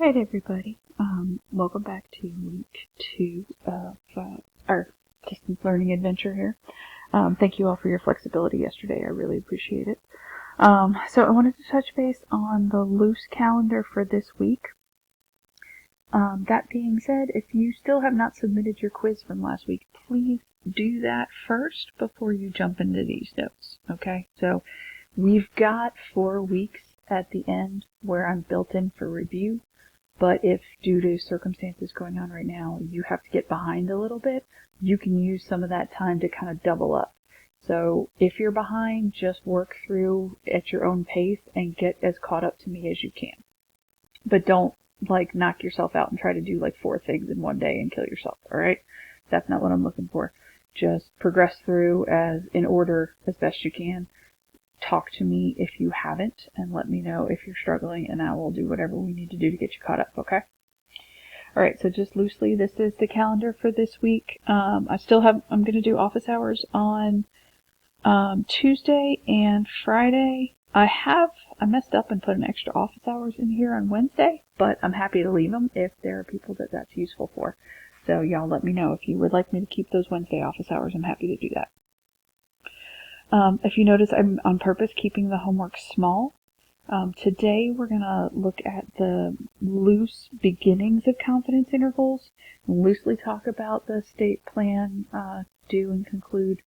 Alright everybody, welcome back to week 2 of our distance learning adventure here. Thank you all for your flexibility yesterday, I really appreciate it. So I wanted to touch base on the loose calendar for this week. That being said, if you still have not submitted your quiz from last week, please do that first before you jump into these notes, okay? So we've got 4 weeks at the end where I'm built in for review. But if, due to circumstances going on right now, you have to get behind a little bit, you can use some of that time to kind of double up. So if you're behind, just work through at your own pace and get as caught up to me as you can. But don't, knock yourself out and try to do, 4 things in one day and kill yourself, alright? That's not what I'm looking for. Just progress through in order as best you can. Talk to me if you haven't, and let me know if you're struggling, and I will do whatever we need to do to get you caught up, okay? Alright, so just loosely, this is the calendar for this week. I'm going to do office hours on Tuesday and Friday. I messed up and put an extra office hours in here on Wednesday, but I'm happy to leave them if there are people that that's useful for. So y'all let me know if you would like me to keep those Wednesday office hours. I'm happy to do that. If you notice, I'm on purpose keeping the homework small. Today we're going to look at the loose beginnings of confidence intervals, loosely talk about the state plan, do and conclude,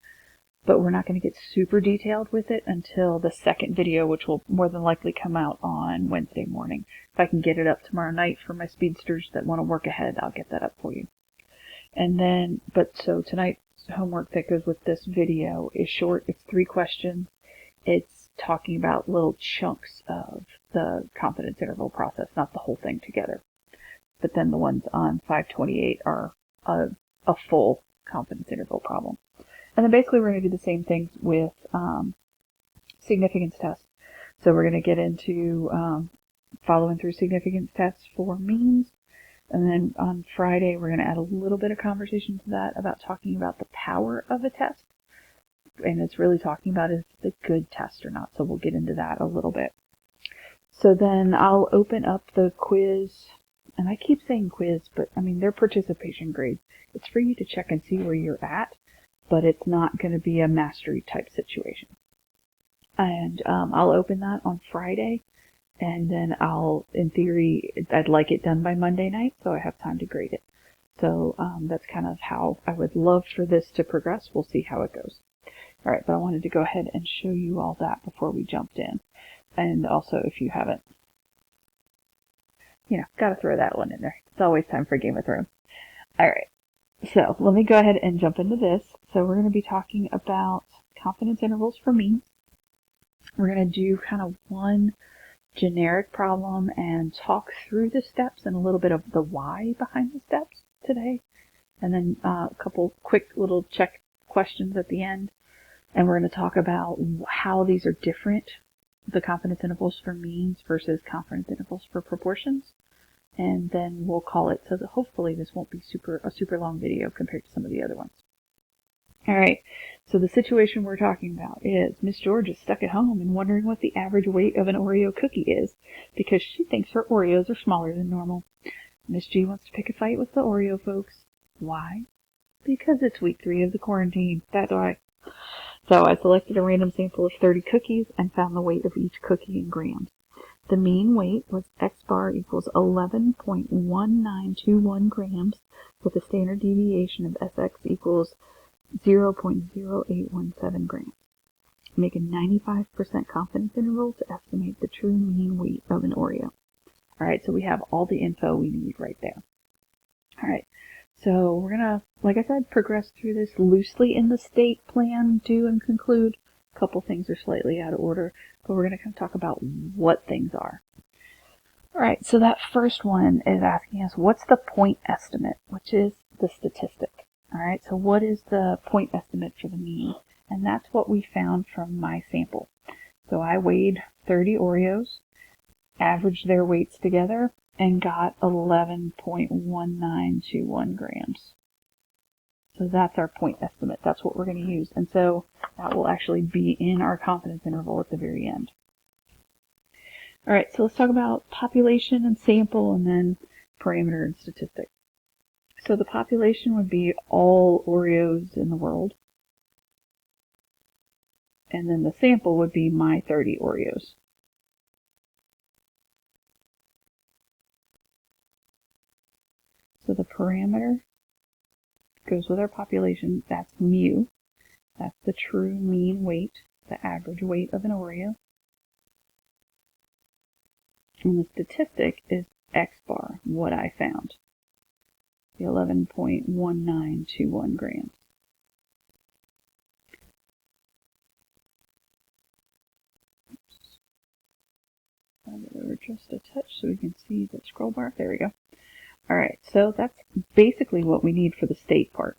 but we're not going to get super detailed with it until the second video, which will more than likely come out on Wednesday morning. If I can get it up tomorrow night for my speedsters that want to work ahead, I'll get that up for you. And then, so tonight's homework that goes with this video is short. It's 3 questions. It's talking about little chunks of the confidence interval process, not the whole thing together. But then the ones on 528 are a full confidence interval problem. And then basically we're going to do the same things with significance tests. So we're going to get into following through significance tests for means. And then on Friday, we're going to add a little bit of conversation to that about talking about the power of a test. And it's really talking about is it a good test or not. So we'll get into that a little bit. So then I'll open up the quiz. And I keep saying quiz, but I mean, they're participation grades. It's for you to check and see where you're at, but it's not going to be a mastery type situation. And I'll open that on Friday. And then in theory, I'd like it done by Monday night, so I have time to grade it. So that's kind of how I would love for this to progress. We'll see how it goes. All right, but I wanted to go ahead and show you all that before we jumped in. And also, if you haven't, got to throw that one in there. It's always time for Game of Thrones. All right, so let me go ahead and jump into this. So we're going to be talking about confidence intervals for means. We're going to do kind of one generic problem and talk through the steps and a little bit of the why behind the steps today. And then a couple quick little check questions at the end. And we're going to talk about how these are different, the confidence intervals for means versus confidence intervals for proportions. And then we'll call it, so that hopefully this won't be a super long video compared to some of the other ones. All right, so the situation we're talking about is Miss George is stuck at home and wondering what the average weight of an Oreo cookie is because she thinks her Oreos are smaller than normal. Miss G wants to pick a fight with the Oreo folks. Why? Because it's week 3 of the quarantine. That's why. So I selected a random sample of 30 cookies and found the weight of each cookie in grams. The mean weight was X bar equals 11.1921 grams with a standard deviation of SX equals 0.0817 grams. Make a 95% confidence interval to estimate the true mean weight of an Oreo. Alright, so we have all the info we need right there. Alright, so we're going to, like I said, progress through this loosely in the state plan, do and conclude. A couple things are slightly out of order, but we're going to kind of talk about what things are. Alright, so that first one is asking us, what's the point estimate, which is the statistic. Alright, so what is the point estimate for the mean? And that's what we found from my sample. So I weighed 30 Oreos, averaged their weights together, and got 11.1921 grams. So that's our point estimate. That's what we're going to use. And so that will actually be in our confidence interval at the very end. All right, so let's talk about population and sample and then parameter and statistic. So the population would be all Oreos in the world. And then the sample would be my 30 Oreos. So the parameter goes with our population. That's mu. That's the true mean weight, the average weight of an Oreo. And the statistic is X bar, what I found. The 11.1921 grams. Move it over just a touch so we can see the scroll bar. There we go. Alright, so that's basically what we need for the state part.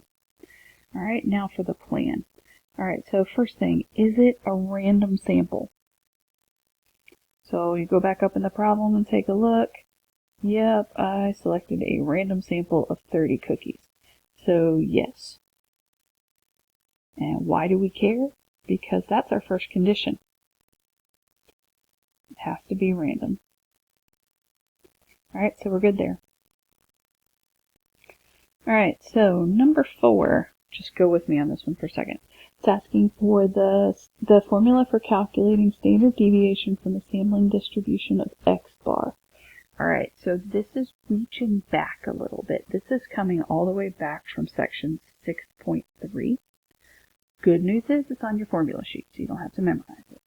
Alright, now for the plan. Alright, so first thing, is it a random sample? So you go back up in the problem and take a look. Yep, I selected a random sample of 30 cookies. So yes. And why do we care? Because that's our first condition. It has to be random. Alright, so we're good there. Alright, so number 4, just go with me on this one for a second. It's asking for the formula for calculating standard deviation from the sampling distribution of X bar. Alright, so this is reaching back a little bit. This is coming all the way back from section 6.3. Good news is it's on your formula sheet, so you don't have to memorize it.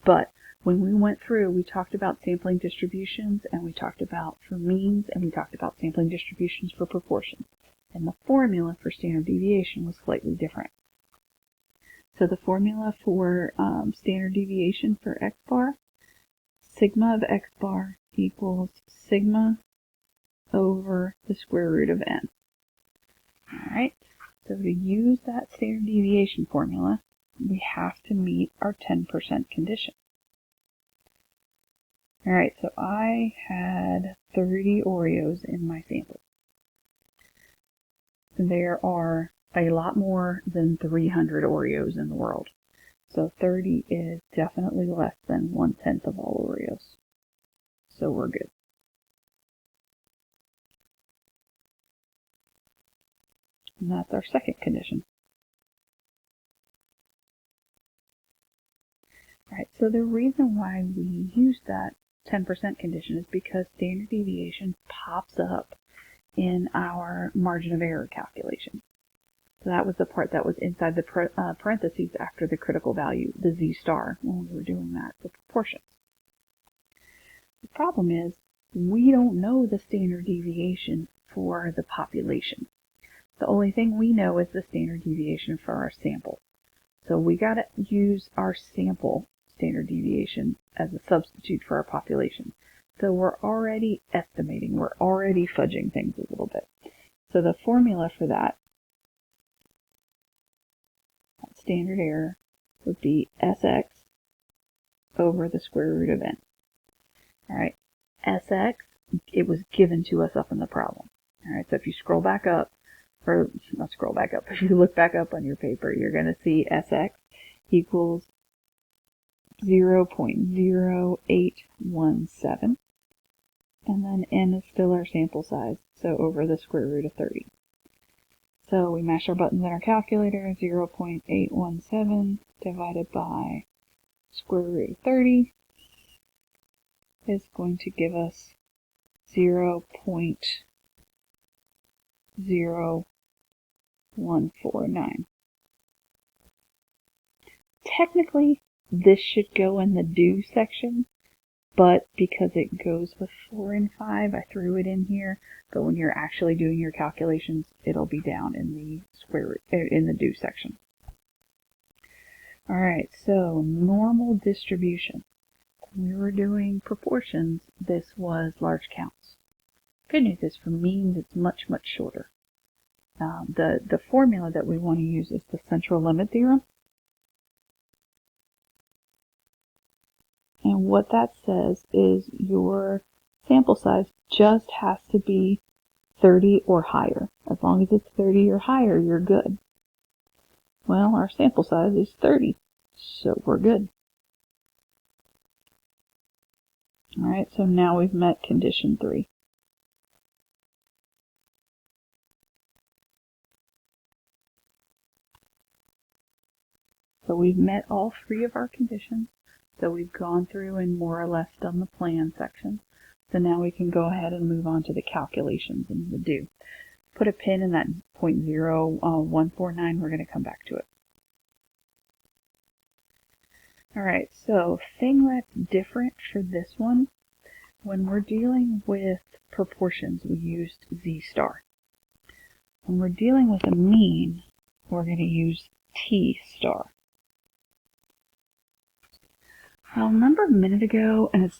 But when we went through, we talked about sampling distributions, and we talked about for means, and we talked about sampling distributions for proportions. And the formula for standard deviation was slightly different. So the formula for standard deviation for X bar, sigma of X bar equals sigma over the square root of n. Alright, so to use that standard deviation formula, we have to meet our 10% condition. Alright, so I had 30 Oreos in my sample. There are a lot more than 300 Oreos in the world. So 30 is definitely less than 1/10 of all Oreos. So we're good. And that's our second condition. Alright, so the reason why we use that 10% condition is because standard deviation pops up in our margin of error calculation. So that was the part that was inside the parentheses after the critical value, the z star, when we were doing that for proportions. The problem is we don't know the standard deviation for the population. The only thing we know is the standard deviation for our sample. So we got to use our sample standard deviation as a substitute for our population. So we're already estimating, we're already fudging things a little bit. So the formula for that standard error would be Sx over the square root of n. Alright, Sx, it was given to us up in the problem. Alright, so if you scroll back up, or not scroll back up, if you look back up on your paper, you're going to see Sx equals 0.0817. And then n is still our sample size, so over the square root of 30. So we mash our buttons in our calculator, 0.817 divided by square root of 30 is going to give us 0.0149. Technically, this should go in the do section, but because it goes with 4 and 5, I threw it in here. But when you're actually doing your calculations, it'll be down in the square root, in the do section. Alright, so normal distribution. When we were doing proportions, this was large counts. Good news is for means, it's much, much shorter. The formula that we want to use is the central limit theorem. And what that says is your sample size just has to be 30 or higher. As long as it's 30 or higher, you're good. Well, our sample size is 30, so we're good. All right, so now we've met condition 3. So we've met all 3 of our conditions. So we've gone through and more or less done the plan section. So now we can go ahead and move on to the calculations and the do. Put a pin in that 0.0149. We're going to come back to it. All right, so thing that's different for this one, when we're dealing with proportions, we used Z star. When we're dealing with a mean, we're going to use T star. Now, remember a minute ago, and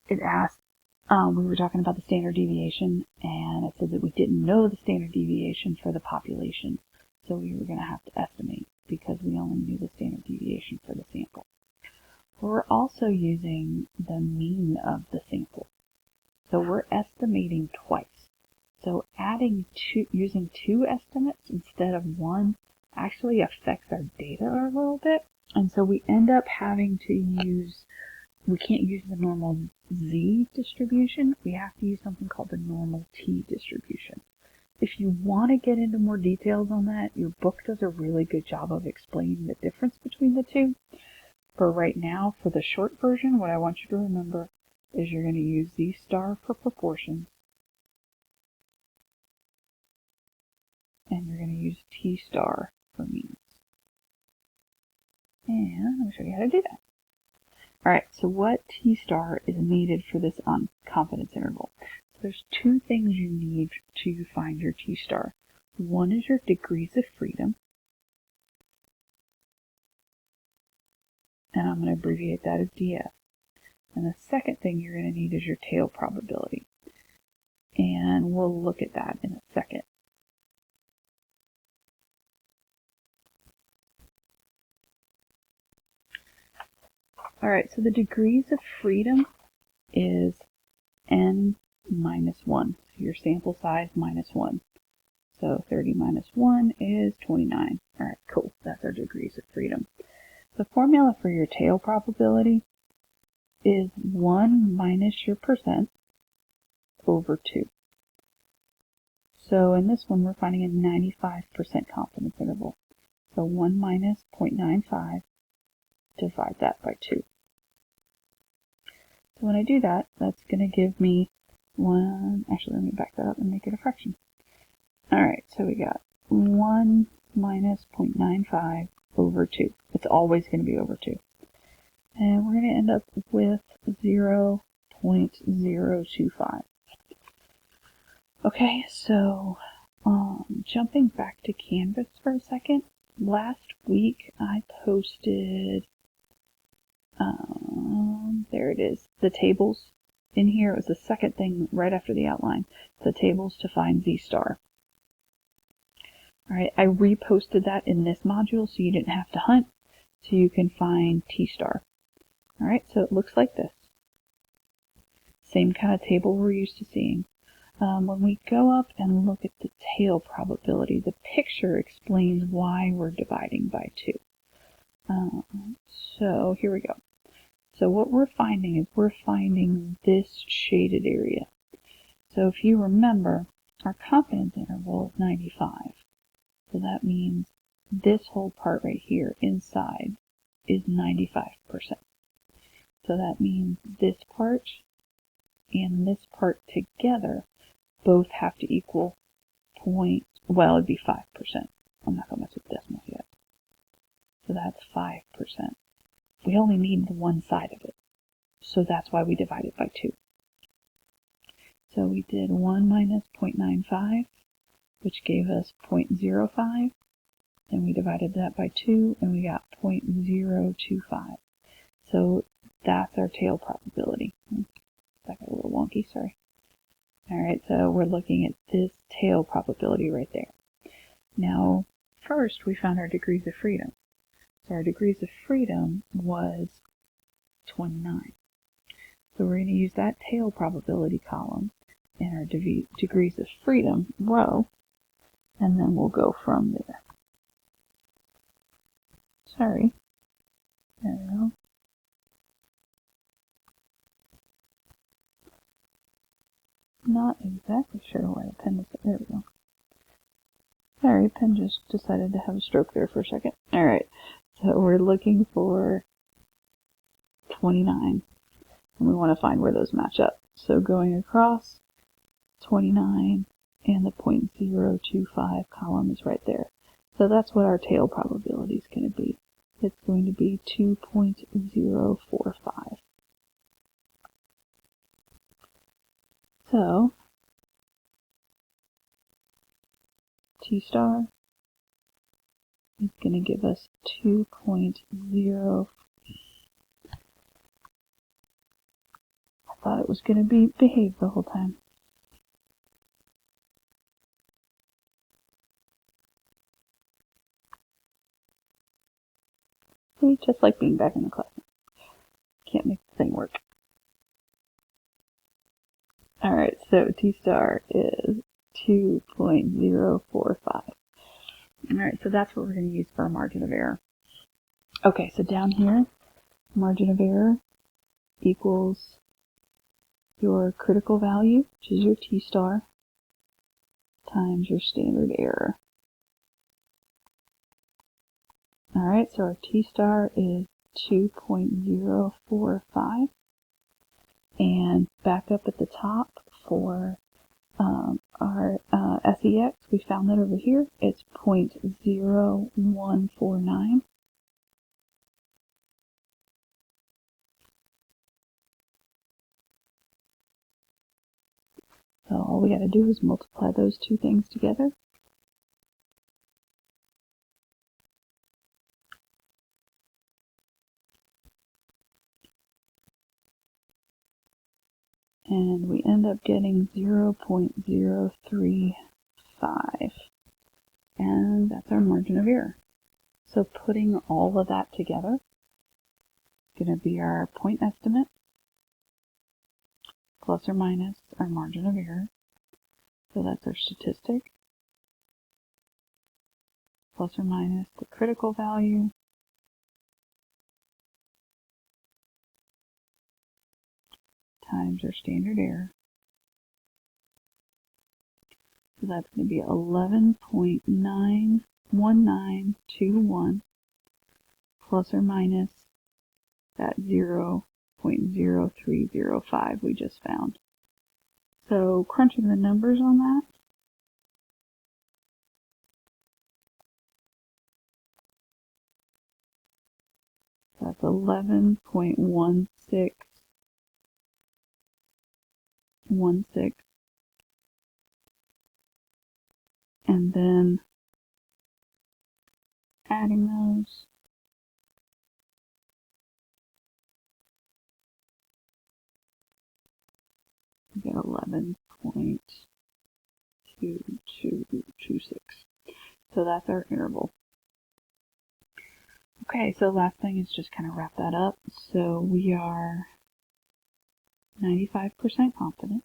it asked, we were talking about the standard deviation, and it said that we didn't know the standard deviation for the population, so we were going to have to estimate because we only knew the standard deviation for the sample. We're also using the mean of the sample, so we're estimating twice. So using 2 estimates instead of 1 actually affects our data a little bit, and so we end up having to use, we can't use the normal Z distribution, we have to use something called the normal T distribution. If you want to get into more details on that, your book does a really good job of explaining the difference between the two. For right now, for the short version, what I want you to remember is you're going to use Z star for proportions, and you're going to use T star for means. And let me show you how to do that. Alright, so what T star is needed for this confidence interval? So there's 2 things you need to find your T star. One is your degrees of freedom, and I'm going to abbreviate that as DF. And the second thing you're going to need is your tail probability. And we'll look at that in a second. Alright, so the degrees of freedom is n minus 1. So your sample size minus 1. So 30 minus 1 is 29. Alright, cool. That's our degrees of freedom. The formula for your tail probability is 1 minus your percent over 2. So in this one, we're finding a 95% confidence interval. So 1 minus 0.95, divide that by 2. So when I do that, that's going to give me 1, actually let me back that up and make it a fraction. Alright, so we got 1 minus 0.95 over 2. It's always going to be over 2. And we're going to end up with 0.025. Okay, so jumping back to Canvas for a second, last week I posted, there it is, the tables in here. It was the second thing right after the outline, the tables to find Z star. Alright, I reposted that in this module so you didn't have to hunt, so you can find T star. Alright, so it looks like this. Same kind of table we're used to seeing. When we go up and look at the tail probability, the picture explains why we're dividing by 2. So here we go. So what we're finding is we're finding this shaded area. So if you remember, our confidence interval is 95. So that means this whole part right here inside is 95%. So that means this part and this part together both have to equal it'd be 5%. I'm not going to mess with decimals yet. So that's 5%. We only need the one side of it. So that's why we divide it by 2. So we did 1 minus 0.95, which gave us 0.05. And we divided that by 2, and we got 0.025. So that's our tail probability. That got a little wonky, sorry. Alright, so we're looking at this tail probability right there. Now, first we found our degrees of freedom. So our degrees of freedom was 29. So we're going to use that tail probability column in our degrees of freedom row, and then we'll go from there. Sorry. There we go. not exactly sure why the pen is. There we go. Sorry, pen just decided to have a stroke there for a second. Alright, so we're looking for 29, and we want to find where those match up. So going across, 29 and the 0.025 column is right there. So that's what our tail probability is going to be. It's going to be 2.045. So T star is going to give us 2.0. I thought it was going to be behave the whole time. See, just like being back in the class. Can't make the thing work. Alright, so T star is 2.045. Alright, so that's what we're going to use for our margin of error. Okay, so down here, margin of error equals your critical value, which is your T star, times your standard error. Alright, so our T star is 2.045. And back up at the top for our SEX, we found that over here. It's 0.0149. So all we got to do is multiply those two things together. And we end up getting 0.035. And that's our margin of error. So putting all of that together is going to be our point estimate plus or minus our margin of error. So that's our statistic plus or minus the critical value times our standard error. So that's going to be 11.91921 plus or minus that 0.0305 we just found. So crunching the numbers on that, that's 11.1616, and then adding those, we get 11.2226. So that's our interval. Okay, so last thing is just kind of wrap that up. So we are 95% confident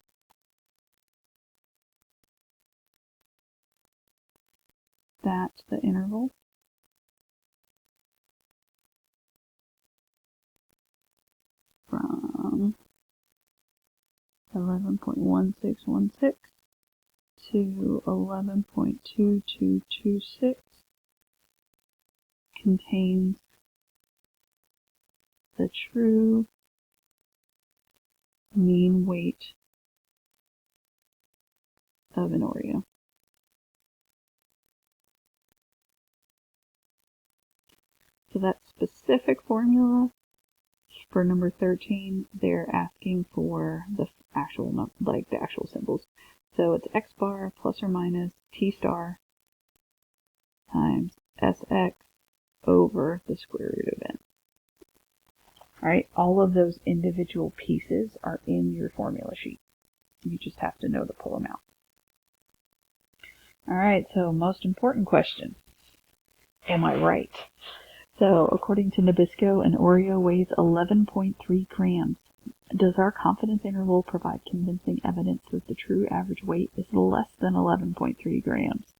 that the interval from 11.1616 to 11.2226 contains the true mean weight of an Oreo. So that specific formula for number 13, they're asking for the actual, like the actual symbols. So it's x bar plus or minus T star times SX over the square root of n. Alright, all of those individual pieces are in your formula sheet. You just have to know to pull them out. Alright, so most important question. Am I right? So, according to Nabisco, an Oreo weighs 11.3 grams. Does our confidence interval provide convincing evidence that the true average weight is less than 11.3 grams?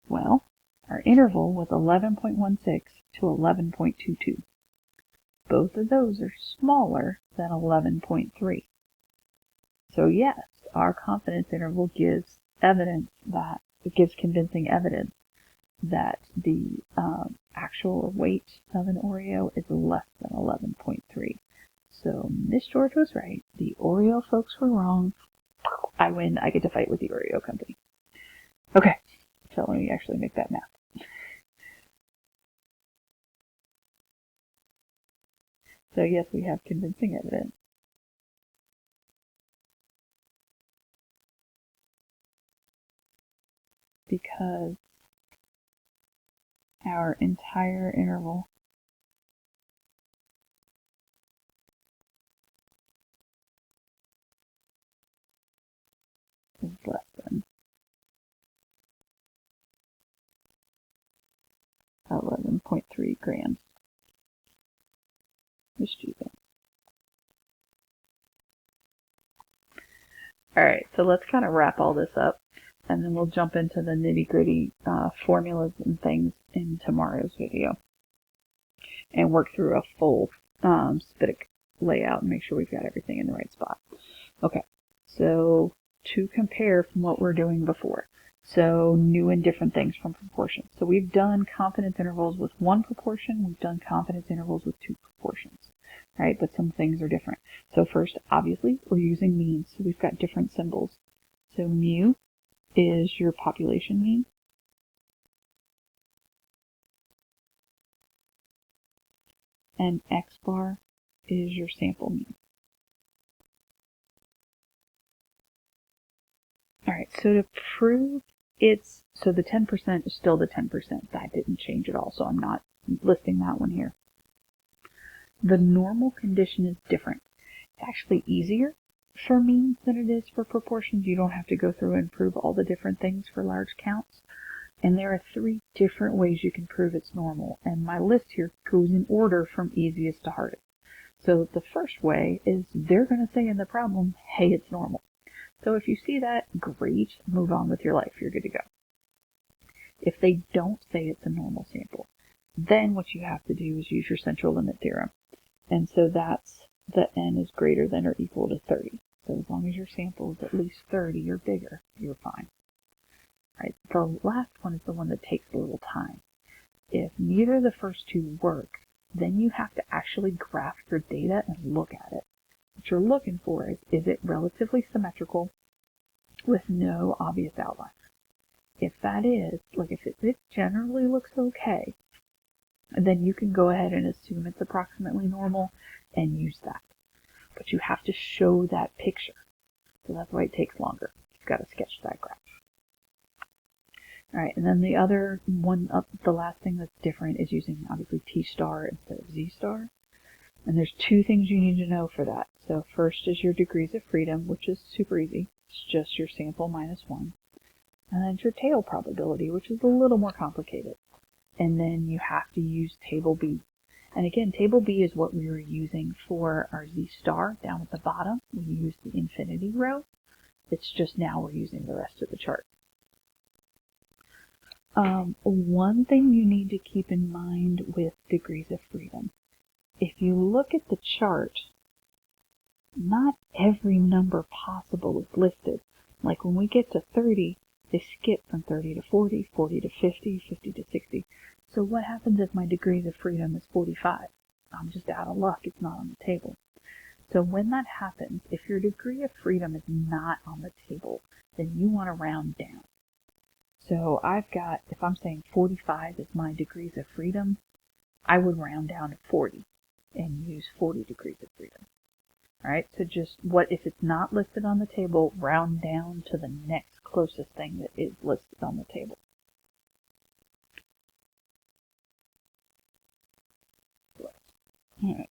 Well, our interval was 11.16 to 11.22. Both of those are smaller than 11.3. So yes, our confidence interval gives evidence that it gives convincing evidence that the actual weight of an Oreo is less than 11.3. So Miss George was right. The Oreo folks were wrong. I win. I get to fight with the Oreo company. Okay, so let me actually make that math. So yes, we have convincing evidence. Because our entire interval is less than 11.3 grams. Mischievous. Alright, so let's kind of wrap all this up, and then we'll jump into the nitty-gritty formulas and things in tomorrow's video, and work through a full SPITIC layout and make sure we've got everything in the right spot. Okay, so to compare from what we're doing before, so new and different things from proportions. So we've done confidence intervals with one proportion, we've done confidence intervals with two proportions. Right, but some things are different. So first, obviously, we're using means, so we've got different symbols. So mu is your population mean. And x bar is your sample mean. Alright, so to prove so the 10% is still the 10%. That didn't change at all, so I'm not listing that one here. The normal condition is different. It's actually easier for means than it is for proportions. You don't have to go through and prove all the different things for large counts. And there are 3 different ways you can prove it's normal. And my list here goes in order from easiest to hardest. So the first way is they're going to say in the problem, hey, it's normal. So if you see that, great, move on with your life. You're good to go. If they don't say it's a normal sample, then what you have to do is use your central limit theorem. And so that's the n is greater than or equal to 30. So as long as your sample is at least 30 or bigger, you're fine. Right. The last one is the one that takes a little time. If neither of the first two work, then you have to actually graph your data and look at it. What you're looking for is it relatively symmetrical with no obvious outliers? If that is, like if it generally looks okay, then you can go ahead and assume it's approximately normal and use that. But you have to show that picture. So that's why it takes longer. You've got to sketch that graph. Alright, and then the other one, the last thing that's different is using obviously T star instead of Z star. And there's 2 things you need to know for that. So first is your degrees of freedom, which is super easy. It's just your sample minus 1. And then your tail probability, which is a little more complicated. And then you have to use table B. And again, table B is what we were using for our Z star down at the bottom. We used the infinity row. It's just now we're using the rest of the chart. One thing you need to keep in mind with degrees of freedom. If you look at the chart, not every number possible is listed. Like when we get to 30, they skip from 30 to 40, 40 to 50, 50 to 60. So what happens if my degrees of freedom is 45? I'm just out of luck. It's not on the table. So when that happens, if your degree of freedom is not on the table, then you want to round down. So I've got, if I'm saying 45 is my degrees of freedom, I would round down to 40 and use 40 degrees of freedom. Alright, so just if it's not listed on the table, round down to the next closest thing that is listed on the table. Alright.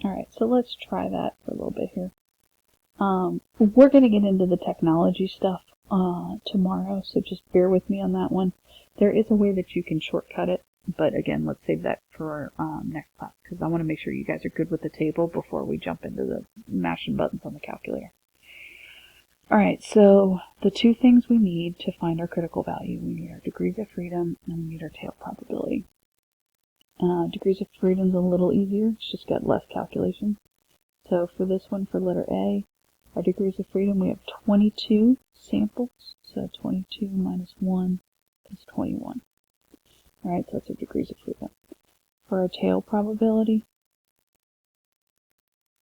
Alright, so let's try that for a little bit here. We're going to get into the technology stuff tomorrow, so just bear with me on that one. There is a way that you can shortcut it, but again, let's save that for next class, because I want to make sure you guys are good with the table before we jump into the mashing buttons on the calculator. Alright, so the two things we need to find our critical value, we need our degrees of freedom and we need our tail probability. Degrees of freedom is a little easier, it's just got less calculations. So for this one, for letter A, our degrees of freedom, we have 22 samples, so 22 minus 1 is 21. Alright, so that's our degrees of freedom. For our tail probability,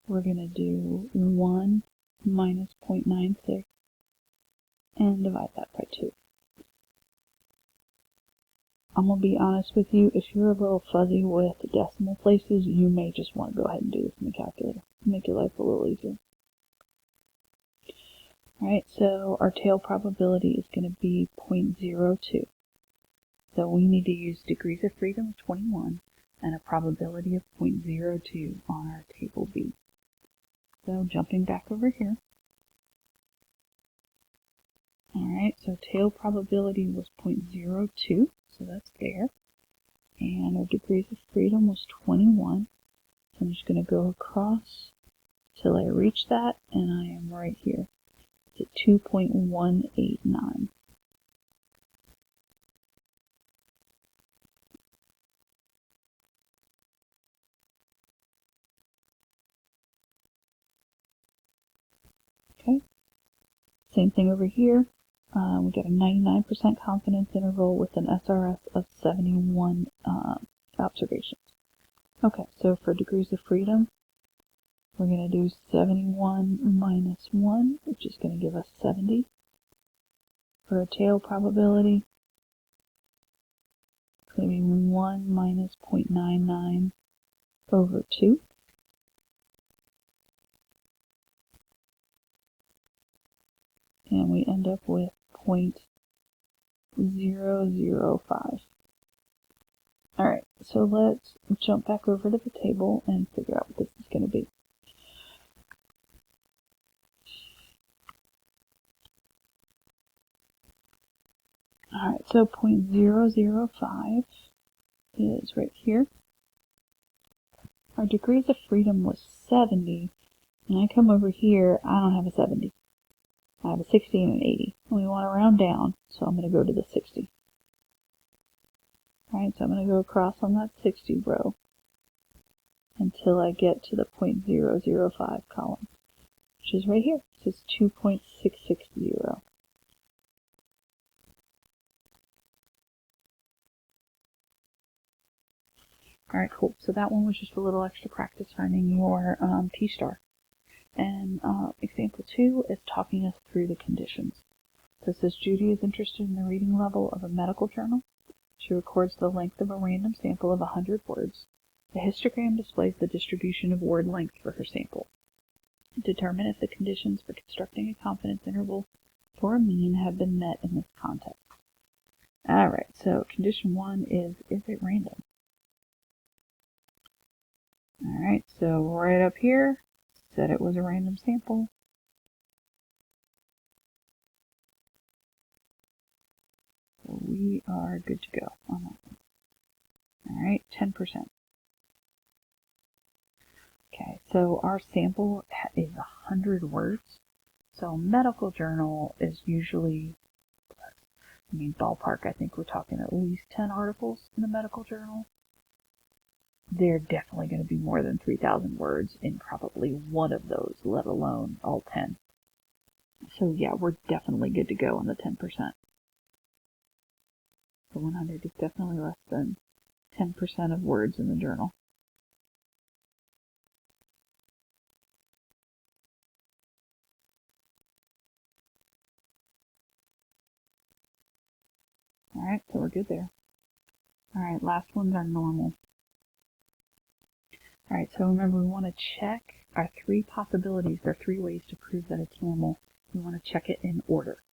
we're going to do 1 minus 0.96 and divide that by 2. I'm going to be honest with you, if you're a little fuzzy with decimal places, you may just want to go ahead and do this in the calculator. Make your life a little easier. Alright, so our tail probability is going to be 0.02. So we need to use degrees of freedom of 21 and a probability of 0.02 on our table B. So jumping back over here. Alright, so tail probability was 0.02, so that's there. And our degrees of freedom was 21. So I'm just going to go across till I reach that, and I am right here. It's at 2.189. Okay, same thing over here. We got a 99% confidence interval with an SRS of 71 observations. Okay, so for degrees of freedom, we're going to do 71 minus 1, which is going to give us 70. For a tail probability, it's going to be 1 minus 0.99 over 2. And we end up with 0.005. Alright, so let's jump back over to the table and figure out what this is going to be. Alright, so 0.005 is right here. Our degrees of freedom was 70, and I come over here, I don't have a 70. I have a 60 and an 80. And we want to round down, so I'm going to go to the 60. Alright, so I'm going to go across on that 60 row until I get to the 0.005 column, which is right here. So it's 2.660. Alright, cool. So that one was just a little extra practice finding your T-star. And example 2 is talking us through the conditions. So it says Judy is interested in the reading level of a medical journal. She records the length of a random sample of 100 words. The histogram displays the distribution of word length for her sample. Determine if the conditions for constructing a confidence interval for a mean have been met in this context. Alright, so condition 1 is it random? Alright, so right up here, said it was a random sample. So we are good to go on that one. Alright, 10%. Okay, so our sample is 100 words. So medical journal is usually, ballpark, I think we're talking at least 10 articles in a medical journal. They're definitely going to be more than 3,000 words in probably one of those, let alone all 10. So yeah, we're definitely good to go on the 10%. So 100 is definitely less than 10% of words in the journal. Alright, so we're good there. Alright, last ones are normal. Alright, so remember we want to check our 3 possibilities. There are 3 ways to prove that it's normal. We want to check it in order.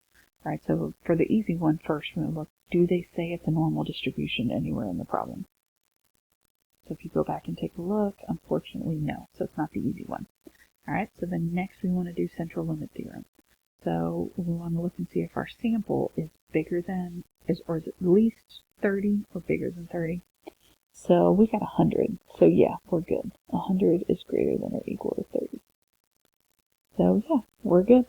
Alright, so for the easy one first, we're going to look, do they say it's a normal distribution anywhere in the problem? So if you go back and take a look, unfortunately, no. So it's not the easy one. All right, so then next we want to do central limit theorem. So we want to look and see if our sample is bigger than, or is at least 30 or bigger than 30. So we got 100. So yeah, we're good. 100 is greater than or equal to 30. So yeah, we're good.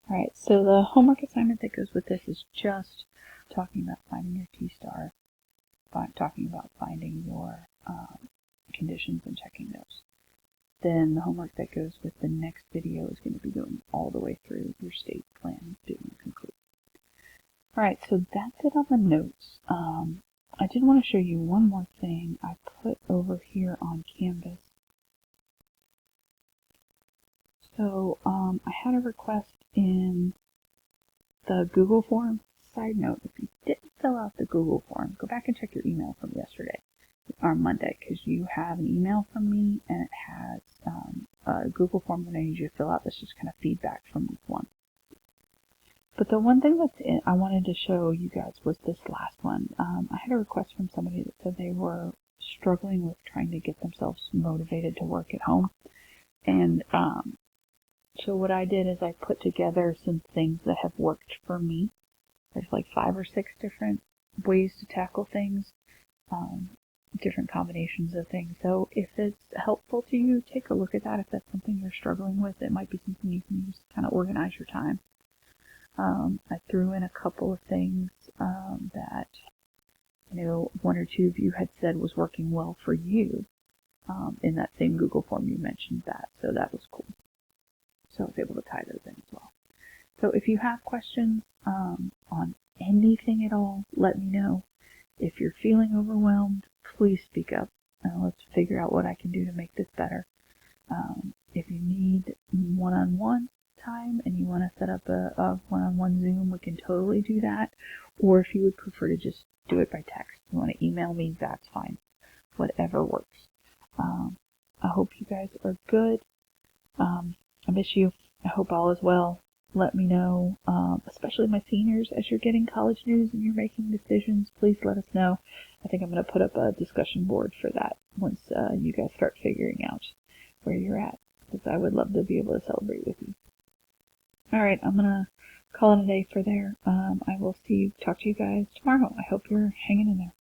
Alright, so the homework assignment that goes with this is just talking about finding your t-star, talking about finding your conditions and checking those. Then the homework that goes with the next video is going to be going all the way through your state plan, doing complete. Alright, so that's it on the notes. I did want to show you one more thing I put over here on Canvas. So I had a request in the Google form. Side note, if you didn't fill out the Google form, go back and check your email from yesterday or Monday, because you have an email from me and it has a Google form that I need you to fill out. That's just kind of feedback from week 1. But the one thing I wanted to show you guys was this last one. I had a request from somebody that said they were struggling with trying to get themselves motivated to work at home. And so what I did is I put together some things that have worked for me. There's like 5 or 6 different ways to tackle things, different combinations of things. So if it's helpful to you, take a look at that. If that's something you're struggling with, it might be something you can use to kind of organize your time. I threw in a couple of things that I know 1 or 2 of you had said was working well for you. In that same Google form you mentioned that, so that was cool. So I was able to tie those in as well. So if you have questions on anything at all, let me know. If you're feeling overwhelmed, please speak up. Let's figure out what I can do to make this better. If you need one-on-one time and you want to set up a one-on-one Zoom, we can totally do that. Or if you would prefer to just do it by text, you want to email me, that's fine. Whatever works. I hope you guys are good. I miss you. I hope all is well. Let me know, especially my seniors, as you're getting college news and you're making decisions, please let us know. I think I'm going to put up a discussion board for that once you guys start figuring out where you're at, because I would love to be able to celebrate with you. Alright, I'm going to call it a day for there. I will talk to you guys tomorrow. I hope you're hanging in there.